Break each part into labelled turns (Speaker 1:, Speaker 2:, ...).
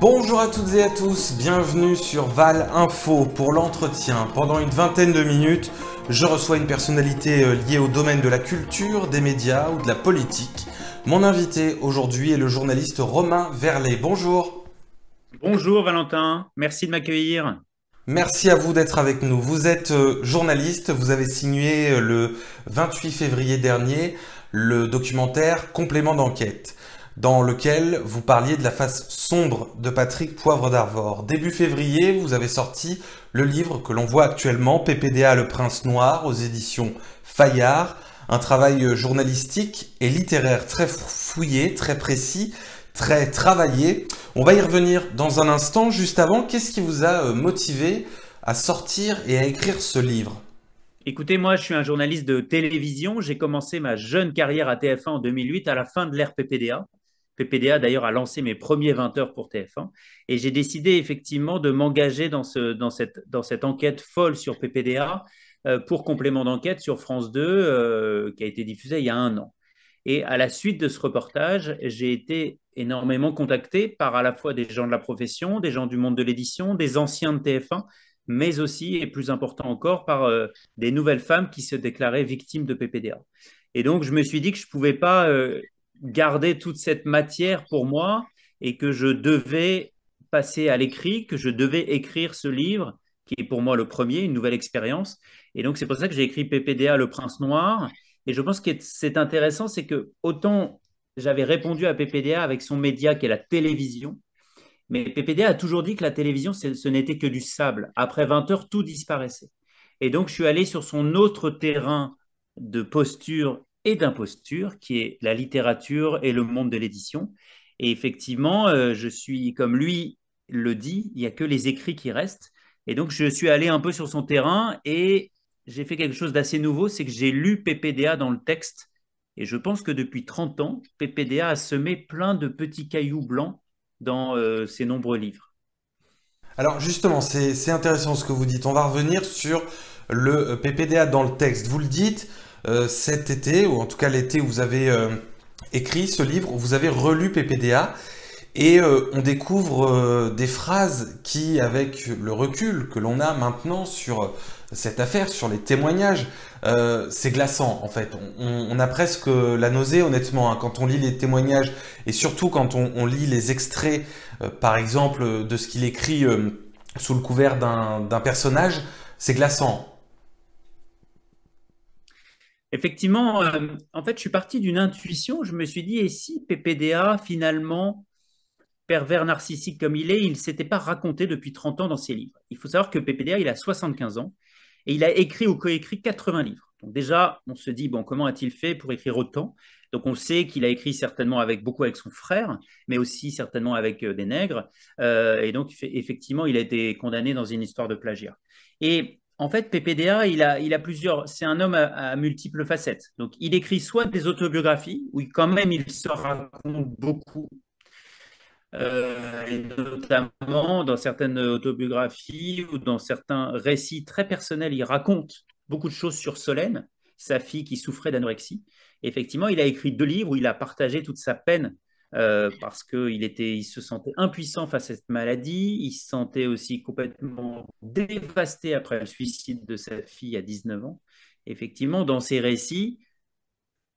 Speaker 1: Bonjour à toutes et à tous, bienvenue sur Val Info pour l'entretien. Pendant une vingtaine de minutes, je reçois une personnalité liée au domaine de la culture, des médias ou de la politique. Mon invité aujourd'hui est le journaliste Romain Verlet. Bonjour.
Speaker 2: Bonjour Valentin, merci de m'accueillir.
Speaker 1: Merci à vous d'être avec nous. Vous êtes journaliste, vous avez signé le 28 février dernier le documentaire Complément d'enquête, dans lequel vous parliez de la face sombre de Patrick Poivre d'Arvor. Début février, vous avez sorti le livre que l'on voit actuellement, PPDA Le Prince Noir, aux éditions Fayard, un travail journalistique et littéraire très fouillé, très précis, très travaillé. On va y revenir dans un instant. Juste avant, qu'est-ce qui vous a motivé à sortir et à écrire ce livre?
Speaker 2: Écoutez, moi je suis un journaliste de télévision. J'ai commencé ma jeune carrière à TF1 en 2008 à la fin de l'ère PPDA. PPDA d'ailleurs a lancé mes premiers 20 heures pour TF1 et j'ai décidé effectivement de m'engager dans cette enquête folle sur PPDA pour complément d'enquête sur France 2 qui a été diffusée il y a un an. Et à la suite de ce reportage, j'ai été énormément contacté par à la fois des gens de la profession, des gens du monde de l'édition, des anciens de TF1, mais aussi, et plus important encore, par des nouvelles femmes qui se déclaraient victimes de PPDA. Et donc, je me suis dit que je ne pouvais pas garder toute cette matière pour moi et que je devais passer à l'écrit, que je devais écrire ce livre, qui est pour moi le premier, une nouvelle expérience. Et donc, c'est pour ça que j'ai écrit PPDA, Le Prince Noir. Et je pense que c'est intéressant, c'est que autant j'avais répondu à PPDA avec son média qui est la télévision, mais PPDA a toujours dit que la télévision, ce n'était que du sable. Après 20 heures, tout disparaissait. Et donc, je suis allé sur son autre terrain de posture et d'imposture, qui est la littérature et le monde de l'édition. Et effectivement, je suis, comme lui le dit, il n'y a que les écrits qui restent. Et donc, je suis allé un peu sur son terrain et j'ai fait quelque chose d'assez nouveau, c'est que j'ai lu PPDA dans le texte. Et je pense que depuis 30 ans, PPDA a semé plein de petits cailloux blancs dans ses nombreux livres.
Speaker 1: Alors justement, c'est intéressant ce que vous dites. On va revenir sur le PPDA dans le texte. Vous le dites, cet été, ou en tout cas l'été où vous avez écrit ce livre, vous avez relu PPDA. Et on découvre des phrases qui, avec le recul que l'on a maintenant sur cette affaire, sur les témoignages, c'est glaçant en fait. On a presque la nausée honnêtement hein, quand on lit les témoignages et surtout quand on lit les extraits, par exemple, de ce qu'il écrit sous le couvert d'un personnage, c'est glaçant.
Speaker 2: Effectivement, en fait, je suis parti d'une intuition. Je me suis dit, et si PPDA, finalement, pervers narcissique comme il est, il ne s'était pas raconté depuis 30 ans dans ses livres. Il faut savoir que PPDA, il a 75 ans et il a écrit ou coécrit 80 livres. Donc déjà, on se dit, bon, comment a-t-il fait pour écrire autant? Donc on sait qu'il a écrit certainement beaucoup avec son frère, mais aussi certainement avec des nègres. Et donc effectivement, il a été condamné dans une histoire de plagiat. Et en fait, PPDA, il a plusieurs. C'est un homme à multiples facettes. Donc il écrit soit des autobiographies, où quand même il se raconte beaucoup et notamment dans certaines autobiographies ou dans certains récits très personnels, il raconte beaucoup de choses sur Solène, sa fille qui souffrait d'anorexie. Effectivement, il a écrit 2 livres où il a partagé toute sa peine parce il se sentait impuissant face à cette maladie, il se sentait aussi complètement dévasté après le suicide de sa fille à 19 ans. Effectivement, dans ces récits,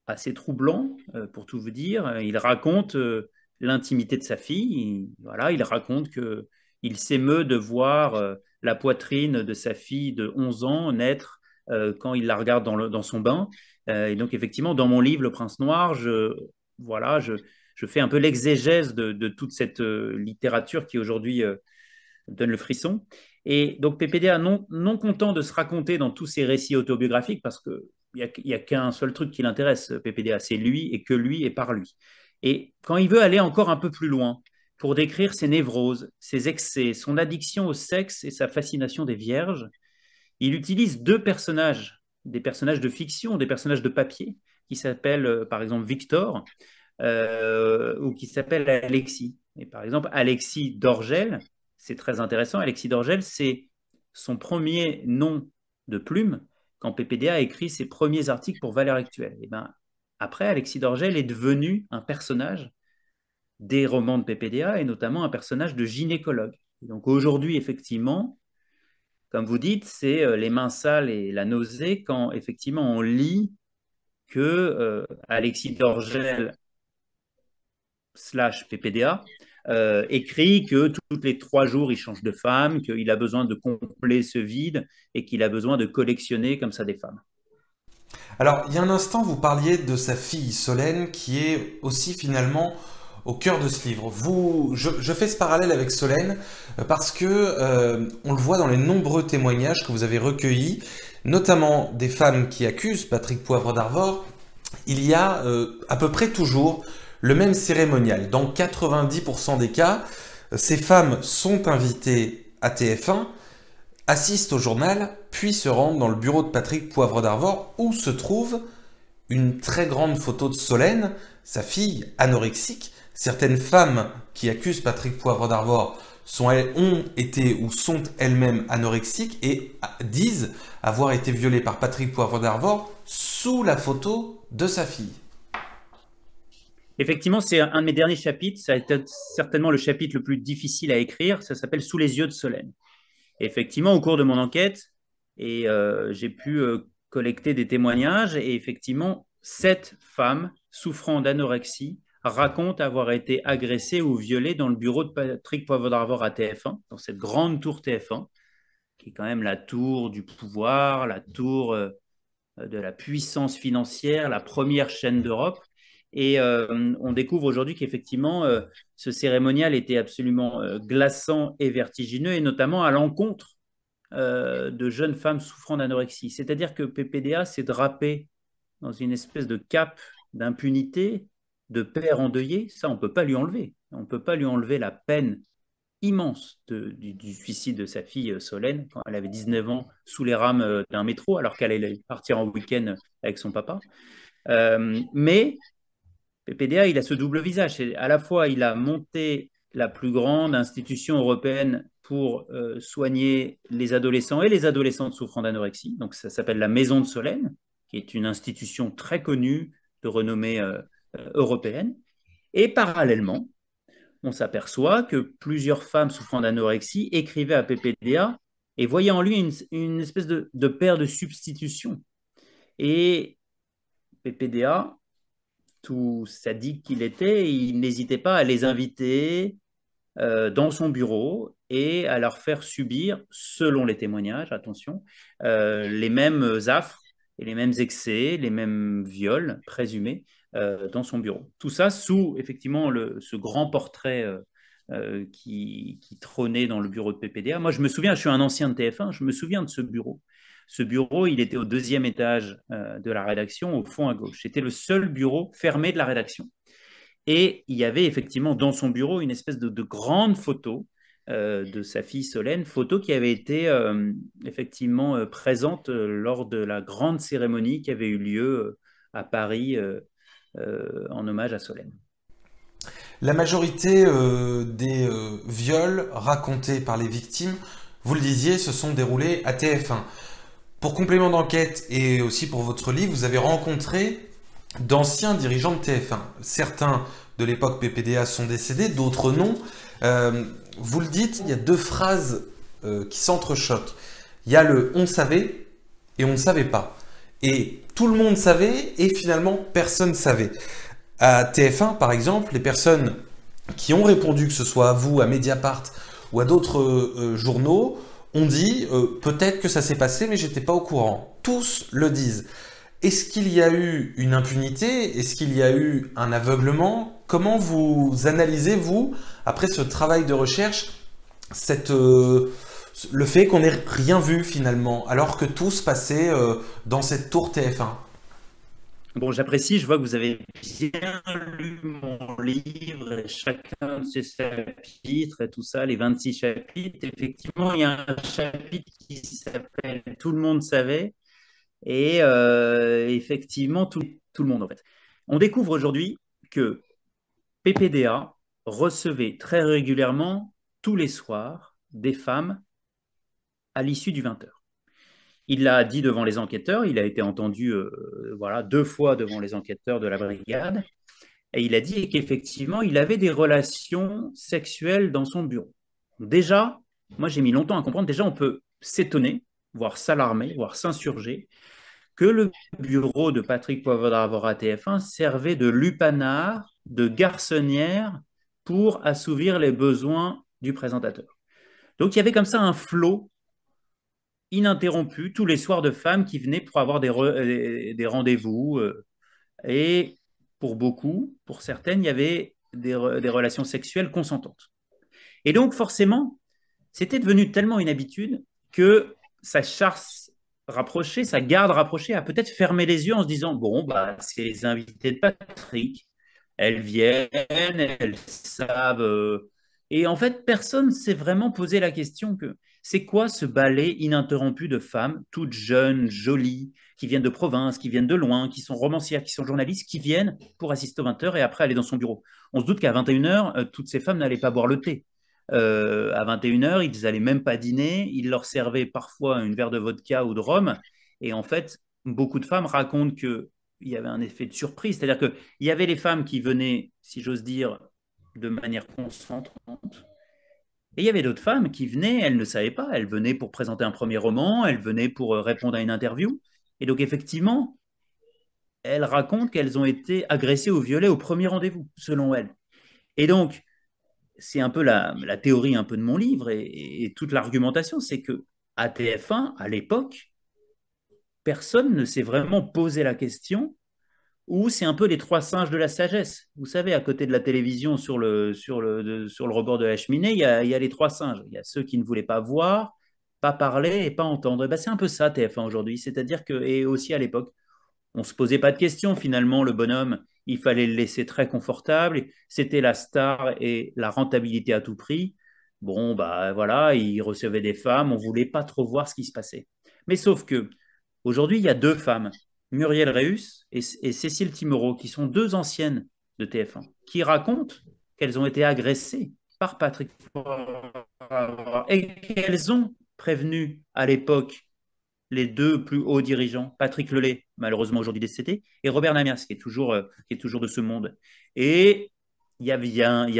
Speaker 2: assez troublant, pour tout vous dire. Il raconte l'intimité de sa fille. Voilà, il raconte que il s'émeut de voir la poitrine de sa fille de 11 ans naître quand il la regarde dans son bain. Et donc, effectivement, dans mon livre, Le Prince Noir, voilà, je fais un peu l'exégèse de toute cette littérature qui aujourd'hui donne le frisson. Et donc PPDA, non content de se raconter dans tous ces récits autobiographiques, parce qu'il y a qu'un seul truc qui l'intéresse, PPDA, c'est lui et que lui et par lui. Et quand il veut aller encore un peu plus loin, pour décrire ses névroses, ses excès, son addiction au sexe et sa fascination des vierges, il utilise 2 personnages, des personnages de fiction, des personnages de papier, qui s'appellent par exemple Victor ou qui s'appelle Alexis. Et par exemple, Alexis Dorgel, c'est très intéressant. Alexis Dorgel, c'est son premier nom de plume quand PPDA a écrit ses premiers articles pour Valeurs Actuelles. Et ben, après, Alexis Dorgel est devenu un personnage des romans de PPDA et notamment un personnage de gynécologue. Donc aujourd'hui, effectivement, comme vous dites, c'est les mains sales et la nausée quand effectivement on lit que Alexis Dorgel slash PPDA écrit que toutes les 3 jours, il change de femme, qu'il a besoin de combler ce vide et qu'il a besoin de collectionner comme ça des femmes.
Speaker 1: Alors, il y a un instant, vous parliez de sa fille Solène, qui est aussi finalement au cœur de ce livre. Je fais ce parallèle avec Solène parce que on le voit dans les nombreux témoignages que vous avez recueillis, notamment des femmes qui accusent Patrick Poivre d'Arvor. Il y a à peu près toujours le même cérémonial. Dans 90% des cas, ces femmes sont invitées à TF1, assistent au journal, puis se rendent dans le bureau de Patrick Poivre d'Arvor où se trouve une très grande photo de Solène, sa fille anorexique. Certaines femmes qui accusent Patrick Poivre d'Arvor ont été ou sont elles-mêmes anorexiques et disent avoir été violées par Patrick Poivre d'Arvor sous la photo de sa fille.
Speaker 2: Effectivement, c'est un de mes derniers chapitres. Ça a été certainement le chapitre le plus difficile à écrire. Ça s'appelle Sous les yeux de Solène. Et effectivement, au cours de mon enquête, j'ai pu collecter des témoignages. Et effectivement, 7 femmes souffrant d'anorexie racontent avoir été agressées ou violées dans le bureau de Patrick Poivre d'Arvor à TF1, dans cette grande tour TF1, qui est quand même la tour du pouvoir, la tour de la puissance financière, la première chaîne d'Europe. Et on découvre aujourd'hui qu'effectivement, ce cérémonial était absolument glaçant et vertigineux, et notamment à l'encontre de jeunes femmes souffrant d'anorexie. C'est-à-dire que PPDA s'est drapé dans une espèce de cape d'impunité, de père endeuillé. Ça, on ne peut pas lui enlever. On ne peut pas lui enlever la peine immense du suicide de sa fille Solène quand elle avait 19 ans sous les rames d'un métro alors qu'elle allait partir en week-end avec son papa. Mais PPDA, il a ce double visage. À la fois, il a monté la plus grande institution européenne pour soigner les adolescents et les adolescentes souffrant d'anorexie. Donc, ça s'appelle la Maison de Solène, qui est une institution très connue de renommée européenne. Et parallèlement, on s'aperçoit que plusieurs femmes souffrant d'anorexie écrivaient à PPDA et voyaient en lui une espèce de père de substitution. Et PPDA, tout sadique qu'il était, il n'hésitait pas à les inviter dans son bureau et à leur faire subir, selon les témoignages, attention, les mêmes affres et les mêmes excès, les mêmes viols présumés dans son bureau. Tout ça sous, effectivement, ce grand portrait qui trônait dans le bureau de PPDA. Moi, je me souviens, je suis un ancien de TF1, je me souviens de ce bureau. Ce bureau, il était au 2e étage de la rédaction, au fond à gauche. C'était le seul bureau fermé de la rédaction. Et il y avait effectivement dans son bureau une espèce de grande photo de sa fille Solène, photo qui avait été effectivement présente lors de la grande cérémonie qui avait eu lieu à Paris en hommage à Solène.
Speaker 1: La majorité des viols racontés par les victimes, vous le disiez, se sont déroulés à TF1. Pour complément d'enquête et aussi pour votre livre, vous avez rencontré d'anciens dirigeants de TF1. Certains de l'époque PPDA sont décédés, d'autres non. Vous le dites, il y a 2 phrases qui s'entrechoquent. Il y a le on savait et on ne savait pas. Et tout le monde savait et finalement personne ne savait. À TF1, par exemple, les personnes qui ont répondu, que ce soit à vous, à Mediapart ou à d'autres journaux, ont dit peut-être que ça s'est passé, mais j'étais pas au courant. Tous le disent. Est-ce qu'il y a eu une impunité? Est-ce qu'il y a eu un aveuglement? Comment vous analysez, vous, après ce travail de recherche, le fait qu'on n'ait rien vu finalement, alors que tout se passait dans cette tour TF1?
Speaker 2: Bon, j'apprécie, je vois que vous avez bien lu mon livre et chacun de ces chapitres et tout ça, les 26 chapitres. Effectivement, il y a un chapitre qui s'appelle Tout le monde savait et effectivement, tout le monde en fait. On découvre aujourd'hui que PPDA recevait très régulièrement, tous les soirs, des femmes à l'issue du 20h. Il l'a dit devant les enquêteurs, il a été entendu voilà, 2 fois devant les enquêteurs de la brigade. Et il a dit qu'effectivement, il avait des relations sexuelles dans son bureau. Déjà, moi j'ai mis longtemps à comprendre, déjà on peut s'étonner, voire s'alarmer, voire s'insurger, que le bureau de Patrick Poivre à TF1 servait de lupanar, de garçonnière pour assouvir les besoins du présentateur. Donc il y avait comme ça un flot ininterrompu tous les soirs de femmes qui venaient pour avoir des rendez-vous. Et pour beaucoup, pour certaines, il y avait des relations sexuelles consentantes. Et donc forcément, c'était devenu tellement une habitude que sa chasse rapprochée, sa garde rapprochée a peut-être fermé les yeux en se disant, bon, bah, c'est les invités de Patrick, elles viennent, elles savent. Et en fait, personne ne s'est vraiment posé la question que c'est quoi ce ballet ininterrompu de femmes, toutes jeunes, jolies, qui viennent de province, qui viennent de loin, qui sont romancières, qui sont journalistes, qui viennent pour assister aux 20 heures et après aller dans son bureau. On se doute qu'à 21 heures, toutes ces femmes n'allaient pas boire le thé. À 21 heures, ils n'allaient même pas dîner, ils leur servaient parfois un verre de vodka ou de rhum. Et en fait, beaucoup de femmes racontent que il y avait un effet de surprise, c'est-à-dire qu'il y avait les femmes qui venaient, si j'ose dire, de manière constante, et il y avait d'autres femmes qui venaient, elles ne savaient pas, elles venaient pour présenter un premier roman, elles venaient pour répondre à une interview, et donc effectivement, elles racontent qu'elles ont été agressées ou violées au premier rendez-vous, selon elles. Et donc, c'est un peu la théorie un peu de mon livre et toute l'argumentation, c'est que à TF1, à l'époque, personne ne s'est vraiment posé la question ou c'est un peu les trois singes de la sagesse. Vous savez, à côté de la télévision, sur le rebord de la cheminée, il y a les trois singes. Il y a ceux qui ne voulaient pas voir, pas parler et pas entendre. Et ben, c'est un peu ça, TF1 aujourd'hui. C'est-à-dire que, et aussi à l'époque, on ne se posait pas de questions finalement, le bonhomme. Il fallait le laisser très confortable. C'était la star et la rentabilité à tout prix. Bon, bah voilà, il recevait des femmes, on ne voulait pas trop voir ce qui se passait. Mais sauf que aujourd'hui, il y a deux femmes, Muriel Reus et Cécile Timereau, qui sont deux anciennes de TF1, qui racontent qu'elles ont été agressées par Patrick Poivre et qu'elles ont prévenu à l'époque les deux plus hauts dirigeants, Patrick Lelay, malheureusement aujourd'hui décédé, et Robert Namias, qui est toujours de ce monde. Et il y a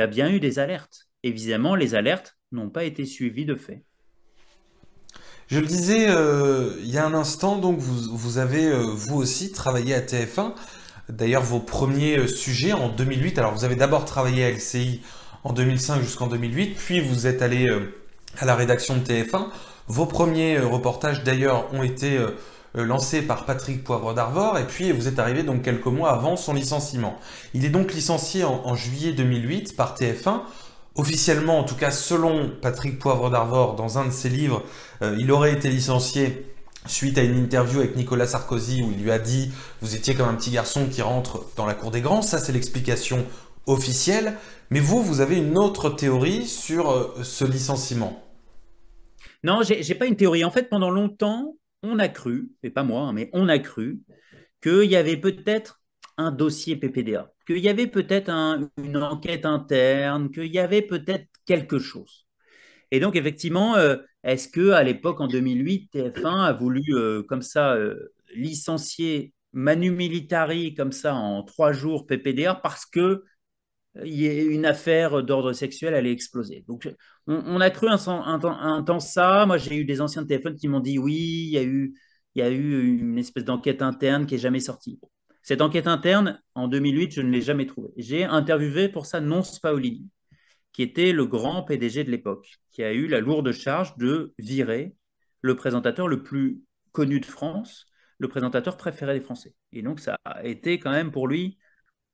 Speaker 2: bien eu des alertes. Évidemment, les alertes n'ont pas été suivies de fait.
Speaker 1: Je le disais il y a un instant, donc vous avez vous aussi travaillé à TF1. D'ailleurs, vos premiers sujets en 2008. Alors, vous avez d'abord travaillé à LCI en 2005 jusqu'en 2008, puis vous êtes allé à la rédaction de TF1. Vos premiers reportages, d'ailleurs, ont été lancés par Patrick Poivre d'Arvor, et puis vous êtes arrivé donc quelques mois avant son licenciement. Il est donc licencié en juillet 2008 par TF1. Officiellement, en tout cas selon Patrick Poivre d'Arvor, dans un de ses livres, il aurait été licencié suite à une interview avec Nicolas Sarkozy où il lui a dit vous étiez comme un petit garçon qui rentre dans la cour des grands. Ça, c'est l'explication officielle. Mais vous avez une autre théorie sur ce licenciement.
Speaker 2: Non, j'ai pas une théorie. En fait, pendant longtemps, on a cru, et pas moi, hein, mais on a cru qu'il y avait peut-être un dossier PPDA, qu'il y avait peut-être une enquête interne, qu'il y avait peut-être quelque chose. Et donc, effectivement, est-ce que à l'époque, en 2008, TF1 a voulu, comme ça, licencier Manu Militari, comme ça, en 3 jours PPDA, parce que il y a une affaire d'ordre sexuel allait exploser. Donc, on a cru un temps ça. Moi, j'ai eu des anciens de téléphone qui m'ont dit oui, il y a eu une espèce d'enquête interne qui est jamais sortie. Cette enquête interne, en 2008, je ne l'ai jamais trouvée. J'ai interviewé pour ça Nonce Paolini, qui était le grand PDG de l'époque, qui a eu la lourde charge de virer le présentateur le plus connu de France, le présentateur préféré des Français. Et donc, ça a été quand même pour lui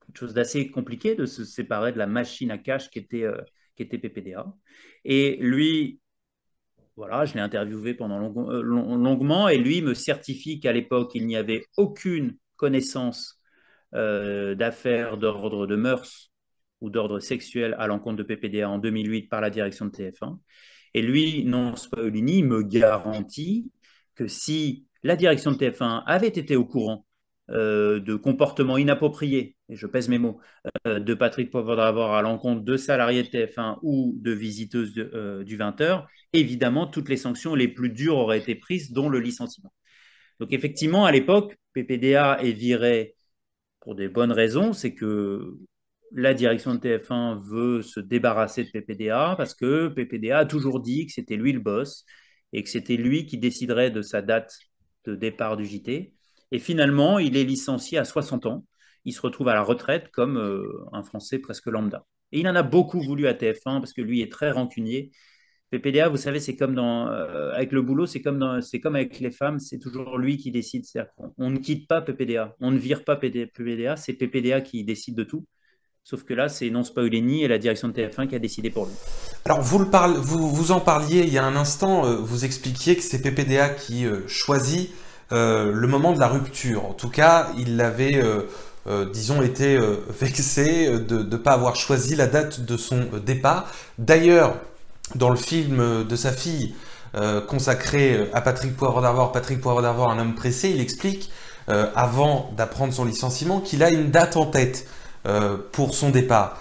Speaker 2: quelque chose d'assez compliqué de se séparer de la machine à cash qui était PPDA. Et lui, voilà, je l'ai interviewé pendant longuement et lui me certifie qu'à l'époque, il n'y avait aucune connaissance d'affaires d'ordre de mœurs ou d'ordre sexuel à l'encontre de PPDA en 2008 par la direction de TF1. Et lui, non, Paolini, me garantit que si la direction de TF1 avait été au courant de comportements inappropriés, et je pèse mes mots, de Patrick Poivre à l'encontre de salariés de TF1 ou de visiteuses du 20h, évidemment, toutes les sanctions les plus dures auraient été prises, dont le licenciement. Donc effectivement, à l'époque, PPDA est viré pour des bonnes raisons, c'est que la direction de TF1 veut se débarrasser de PPDA parce que PPDA a toujours dit que c'était lui le boss et que c'était lui qui déciderait de sa date de départ du JT. Et finalement, il est licencié à 60 ans. Il se retrouve à la retraite comme un Français presque lambda. Et il en a beaucoup voulu à TF1 parce que lui est très rancunier. PPDA, vous savez, c'est comme avec le boulot, c'est comme avec les femmes, c'est toujours lui qui décide. On ne quitte pas PPDA, on ne vire pas PPDA, c'est PPDA qui décide de tout. Sauf que là, c'est Nonce Paolini et la direction de TF1 qui a décidé pour lui.
Speaker 1: Alors vous en parliez il y a un instant, vous expliquiez que c'est PPDA qui choisit le moment de la rupture. En tout cas, il avait, disons, été vexé de ne pas avoir choisi la date de son départ. D'ailleurs, dans le film de sa fille consacré à Patrick Poivre d'Arvor, un homme pressé, il explique, avant d'apprendre son licenciement, qu'il a une date en tête pour son départ.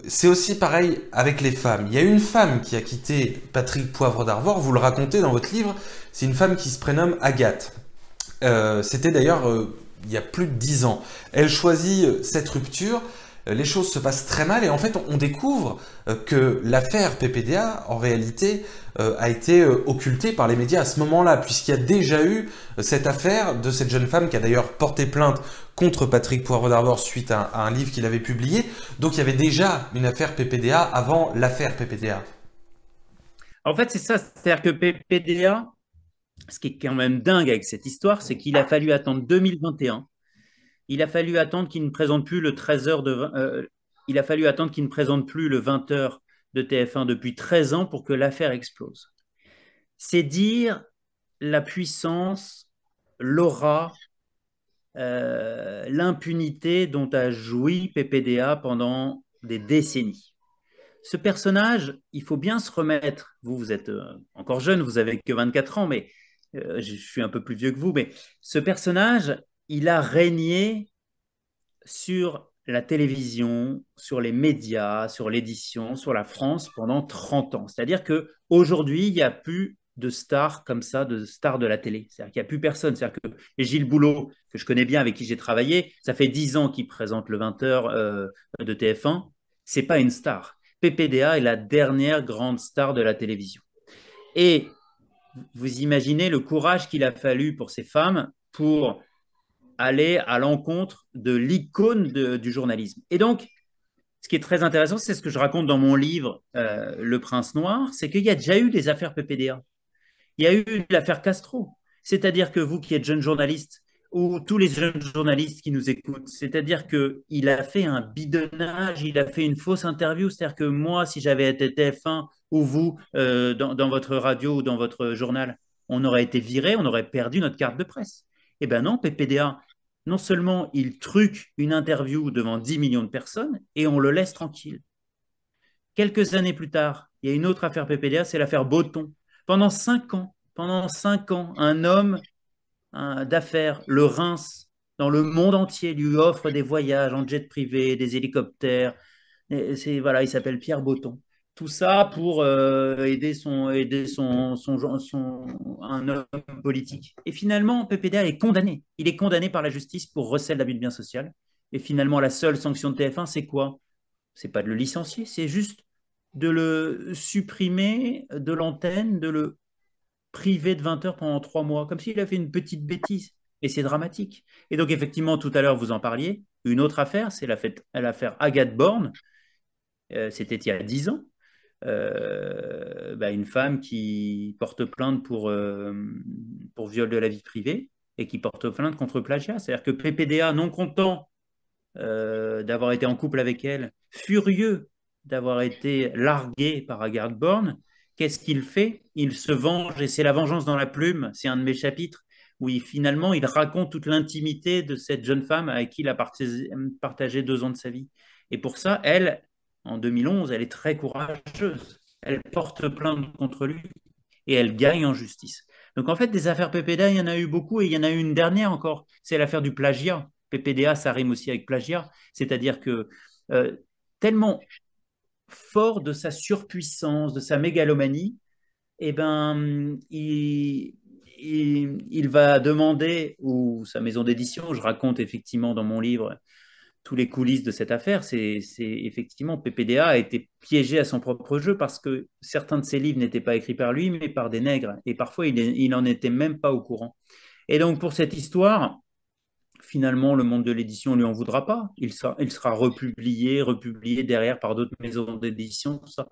Speaker 1: C'est aussi pareil avec les femmes. Il y a une femme qui a quitté Patrick Poivre d'Arvor, vous le racontez dans votre livre, c'est une femme qui se prénomme Agathe. C'était d'ailleurs il y a plus de 10 ans. Elle choisit cette rupture, les choses se passent très mal et en fait on découvre que l'affaire PPDA en réalité a été occultée par les médias à ce moment-là, puisqu'il y a déjà eu cette affaire de cette jeune femme qui a d'ailleurs porté plainte contre Patrick Poivre d'Arvor suite à un livre qu'il avait publié. Donc il y avait déjà une affaire PPDA avant l'affaire PPDA.
Speaker 2: En fait, c'est ça, c'est-à-dire que PPDA, ce qui est quand même dingue avec cette histoire, c'est qu'il a fallu attendre 2021. Il a fallu attendre qu'il ne présente plus le 13h il a fallu attendre qu'il ne présente plus le 20h de TF1 depuis 13 ans pour que l'affaire explose. C'est dire la puissance, l'aura, l'impunité dont a joui PPDA pendant des décennies. Ce personnage, il faut bien se remettre. Vous êtes encore jeune, vous avez que 24 ans, mais je suis un peu plus vieux que vous. Mais ce personnage, il a régné sur la télévision, sur les médias, sur l'édition, sur la France pendant 30 ans. C'est-à-dire qu'aujourd'hui, il n'y a plus de stars comme ça, de stars de la télé. C'est-à-dire qu'il n'y a plus personne. C'est-à-dire que Gilles Boulot, que je connais bien, avec qui j'ai travaillé, ça fait 10 ans qu'il présente le 20h de TF1. C'est pas une star. PPDA est la dernière grande star de la télévision. Et vous imaginez le courage qu'il a fallu pour ces femmes pour aller à l'encontre de l'icône du journalisme. Et donc, ce qui est très intéressant, c'est ce que je raconte dans mon livre Le Prince Noir, c'est qu'il y a déjà eu des affaires PPDA. Il y a eu l'affaire Castro. C'est-à-dire que vous qui êtes jeune journaliste, ou tous les jeunes journalistes qui nous écoutent, c'est-à-dire qu'il a fait un bidonnage, il a fait une fausse interview. C'est-à-dire que moi, si j'avais été TF1 ou vous dans votre radio ou dans votre journal, on aurait été viré, on aurait perdu notre carte de presse. Eh bien non, PPDA, non seulement il truque une interview devant 10 millions de personnes et on le laisse tranquille. Quelques années plus tard, il y a une autre affaire PPDA, c'est l'affaire Botton. Pendant 5 ans, un homme d'affaires, le Reims, dans le monde entier, lui offre des voyages en jet privé, des hélicoptères. Voilà, il s'appelle Pierre Botton. Tout ça pour aider un homme politique. Et finalement, PPDA est condamné. Il est condamné par la justice pour recel d'abus de biens sociaux. Et finalement, la seule sanction de TF1, c'est quoi? C'est pas de le licencier, c'est juste de le supprimer de l'antenne, de le privé de 20 heures pendant 3 mois, comme s'il a fait une petite bêtise. Et c'est dramatique. Et donc, effectivement, tout à l'heure, vous en parliez. Une autre affaire, c'est l'affaire Agathe Borne. C'était il y a 10 ans. Une femme qui porte plainte pour viol de la vie privée et qui porte plainte contre plagiat. C'est-à-dire que PPDA, non content d'avoir été en couple avec elle, furieux d'avoir été largué par Agathe Borne, qu'est-ce qu'il fait? Il se venge, et c'est La vengeance dans la plume, c'est un de mes chapitres, où finalement il raconte toute l'intimité de cette jeune femme avec qui il a partagé 2 ans de sa vie. Et pour ça, elle, en 2011, elle est très courageuse. Elle porte plainte contre lui et elle gagne en justice. Donc en fait, des affaires PPDA, il y en a eu beaucoup et il y en a eu une dernière encore, c'est l'affaire du plagiat. PPDA, ça rime aussi avec plagiat, c'est-à-dire que euh, tellement fort de sa surpuissance, de sa mégalomanie, eh ben, il va demander, ou sa maison d'édition, je raconte effectivement dans mon livre tous les coulisses de cette affaire, c'est effectivement PPDA a été piégé à son propre jeu parce que certains de ses livres n'étaient pas écrits par lui, mais par des nègres. Et parfois, il n'en était même pas au courant. Et donc, pour cette histoire, finalement, le monde de l'édition ne lui en voudra pas. Il sera republié, republié derrière par d'autres maisons d'édition, tout ça.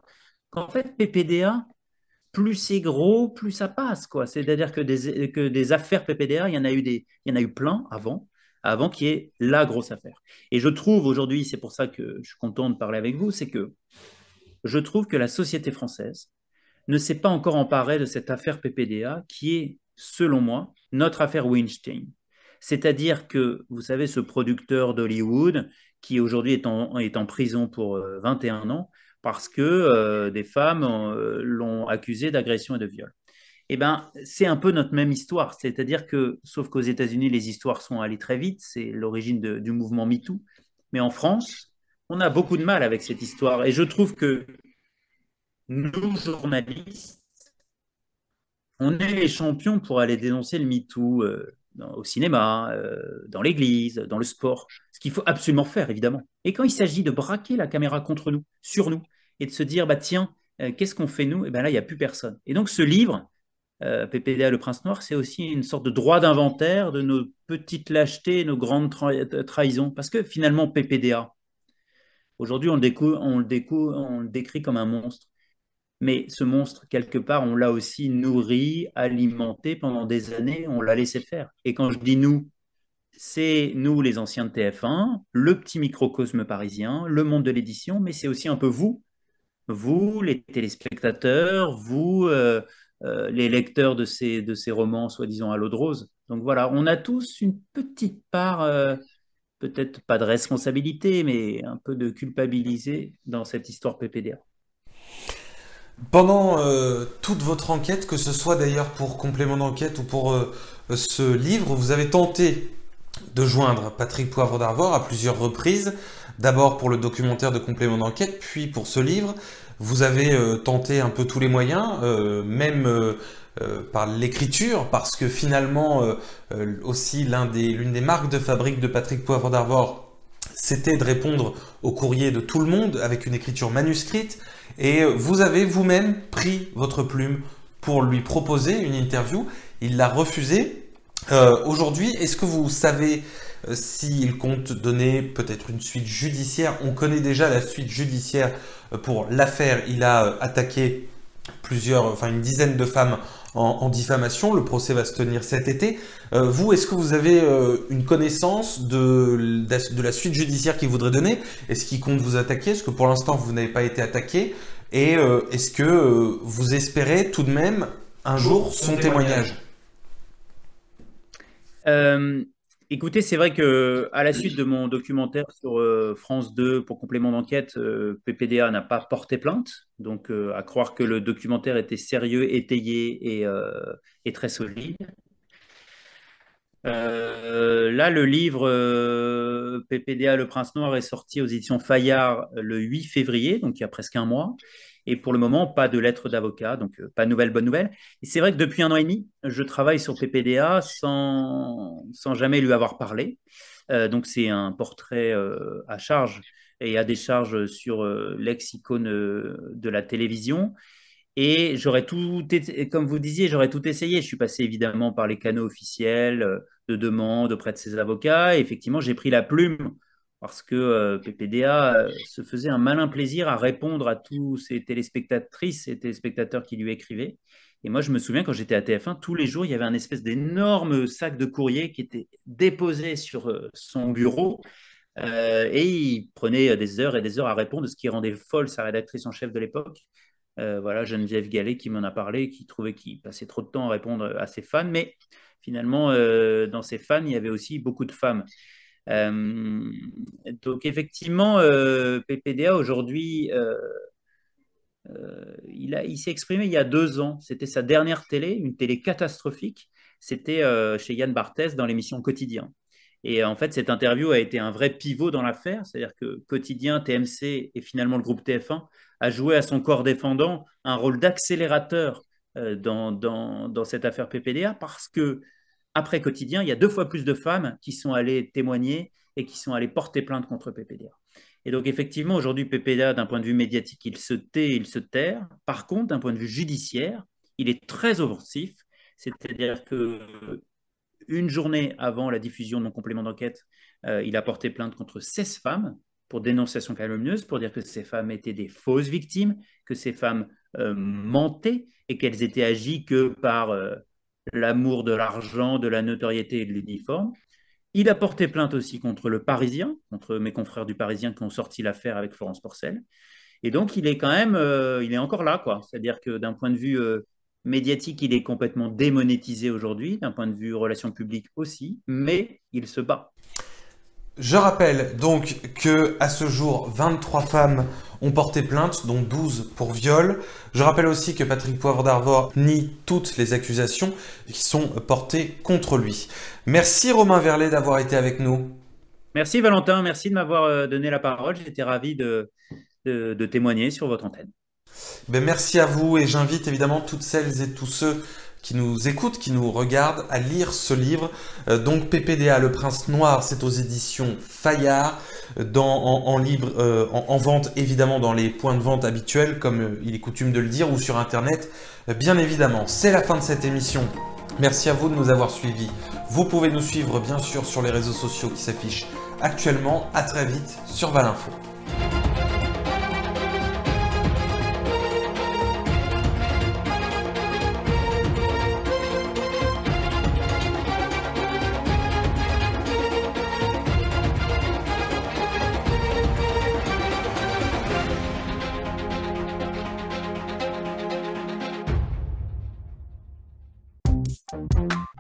Speaker 2: Qu'en fait, PPDA, plus c'est gros, plus ça passe, quoi. C'est-à-dire que des affaires PPDA, il y en a eu plein avant qu'il y ait la grosse affaire. Et je trouve aujourd'hui, c'est pour ça que je suis content de parler avec vous, c'est que je trouve que la société française ne s'est pas encore emparée de cette affaire PPDA qui est, selon moi, notre affaire Weinstein. C'est-à-dire que, vous savez, ce producteur d'Hollywood qui aujourd'hui est en prison pour 21 ans parce que des femmes l'ont accusé d'agression et de viol. Eh ben, c'est un peu notre même histoire. C'est-à-dire que, sauf qu'aux États-Unis, les histoires sont allées très vite. C'est l'origine du mouvement MeToo. Mais en France, on a beaucoup de mal avec cette histoire. Et je trouve que nous, journalistes, on est les champions pour aller dénoncer le MeToo au cinéma, dans l'église, dans le sport. Ce qu'il faut absolument faire, évidemment. Et quand il s'agit de braquer la caméra contre nous, sur nous, et de se dire, bah tiens, qu'est-ce qu'on fait nous? Et ben là, il n'y a plus personne. Et donc, ce livre, PPDA Le Prince Noir, c'est aussi une sorte de droit d'inventaire de nos petites lâchetés, nos grandes trahisons. Parce que finalement, PPDA, aujourd'hui, on le décrit comme un monstre. Mais ce monstre, quelque part, on l'a aussi nourri, alimenté pendant des années, on l'a laissé faire. Et quand je dis nous, c'est nous, les anciens de TF1, le petit microcosme parisien, le monde de l'édition, mais c'est aussi un peu vous, les téléspectateurs, vous, les lecteurs de ces romans, soi-disant à l'eau de rose. Donc voilà, on a tous une petite part, peut-être pas de responsabilité, mais un peu de culpabilité dans cette histoire PPDA.
Speaker 1: Pendant toute votre enquête, que ce soit d'ailleurs pour complément d'enquête ou pour ce livre, vous avez tenté de joindre Patrick Poivre d'Arvor à plusieurs reprises. D'abord pour le documentaire de complément d'enquête, puis pour ce livre. Vous avez tenté un peu tous les moyens, même par l'écriture, parce que finalement aussi l'une des marques de fabrique de Patrick Poivre d'Arvor, c'était de répondre au courrier de tout le monde avec une écriture manuscrite. Et vous avez vous-même pris votre plume pour lui proposer une interview. Il l'a refusé. Aujourd'hui, est-ce que vous savez s'il compte donner peut-être une suite judiciaire? On connaît déjà la suite judiciaire pour l'affaire. Il a attaqué une dizaine de femmes en diffamation. Le procès va se tenir cet été. Vous, est-ce que vous avez une connaissance de la suite judiciaire qu'il voudrait donner? Est-ce qu'il compte vous attaquer? Est-ce que pour l'instant vous n'avez pas été attaqué? Et est-ce que vous espérez tout de même un jour son témoignage?
Speaker 2: Euh, Écoutez, c'est vrai que à la suite de mon documentaire sur France 2 pour complément d'enquête, PPDA n'a pas porté plainte. Donc, à croire que le documentaire était sérieux, étayé et très solide. Là, le livre PPDA Le Prince Noir est sorti aux éditions Fayard le 8 février, donc il y a presque un mois. Et pour le moment, pas de lettre d'avocat, donc pas de nouvelle bonne nouvelle. Et c'est vrai que depuis un an et demi, je travaille sur PPDA sans jamais lui avoir parlé. Donc c'est un portrait à charge et à décharge sur l'ex-icône de la télévision. Et comme vous disiez, j'aurais tout essayé. Je suis passé évidemment par les canaux officiels de demande auprès de ses avocats. Et effectivement, j'ai pris la plume parce que PPDA se faisait un malin plaisir à répondre à tous ces téléspectatrices et téléspectateurs qui lui écrivaient. Et moi, je me souviens quand j'étais à TF1, tous les jours, il y avait un espèce d'énorme sac de courrier qui était déposé sur son bureau. Et il prenait des heures et des heures à répondre, ce qui rendait folle sa rédactrice en chef de l'époque. Voilà, Geneviève Gallet qui m'en a parlé, qui trouvait qu'il passait trop de temps à répondre à ses fans. Mais finalement, dans ses fans, il y avait aussi beaucoup de femmes. Euh, donc effectivement, PPDA aujourd'hui, il s'est exprimé il y a 2 ans. C'était sa dernière télé, une télé catastrophique. C'était chez Yann Barthès dans l'émission Quotidien. Et en fait, cette interview a été un vrai pivot dans l'affaire, c'est-à-dire que Quotidien, TMC et finalement le groupe TF1 a joué à son corps défendant un rôle d'accélérateur dans cette affaire PPDA parce que après Quotidien, il y a 2 fois plus de femmes qui sont allées témoigner et qui sont allés porter plainte contre PPDA. Et donc, effectivement, aujourd'hui, PPDA, d'un point de vue médiatique, il se tait, il se terre. Par contre, d'un point de vue judiciaire, il est très offensif. C'est-à-dire qu'une journée avant la diffusion de mon complément d'enquête, il a porté plainte contre 16 femmes pour dénonciation calomnieuse, pour dire que ces femmes étaient des fausses victimes, que ces femmes mentaient et qu'elles étaient agies que par l'amour de l'argent, de la notoriété et de l'uniforme. Il a porté plainte aussi contre Le Parisien, contre mes confrères du Parisien qui ont sorti l'affaire avec Florence Porcel. Et donc, il est quand même, il est encore là, quoi. C'est-à-dire que d'un point de vue médiatique, il est complètement démonétisé aujourd'hui, d'un point de vue relations publiques aussi, mais il se bat.
Speaker 1: Je rappelle donc que à ce jour, 23 femmes ont porté plainte, dont 12 pour viol. Je rappelle aussi que Patrick Poivre d'Arvor nie toutes les accusations qui sont portées contre lui. Merci Romain Verlet d'avoir été avec nous.
Speaker 2: Merci Valentin, merci de m'avoir donné la parole. J'étais ravi de témoigner sur votre antenne.
Speaker 1: Merci à vous et j'invite évidemment toutes celles et tous ceux qui nous écoutent, qui nous regardent, à lire ce livre. Donc PPDA, Le Prince Noir, c'est aux éditions Fayard, en vente évidemment dans les points de vente habituels, comme il est coutume de le dire, ou sur Internet, bien évidemment. C'est la fin de cette émission. Merci à vous de nous avoir suivis. Vous pouvez nous suivre bien sûr sur les réseaux sociaux qui s'affichent actuellement. À très vite sur Valinfo.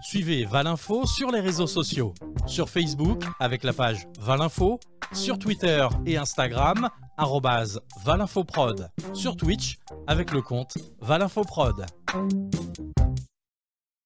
Speaker 3: Suivez Valinfo sur les réseaux sociaux. Sur Facebook avec la page Valinfo, sur Twitter et Instagram @ValinfoProd, sur Twitch avec le compte ValinfoProd.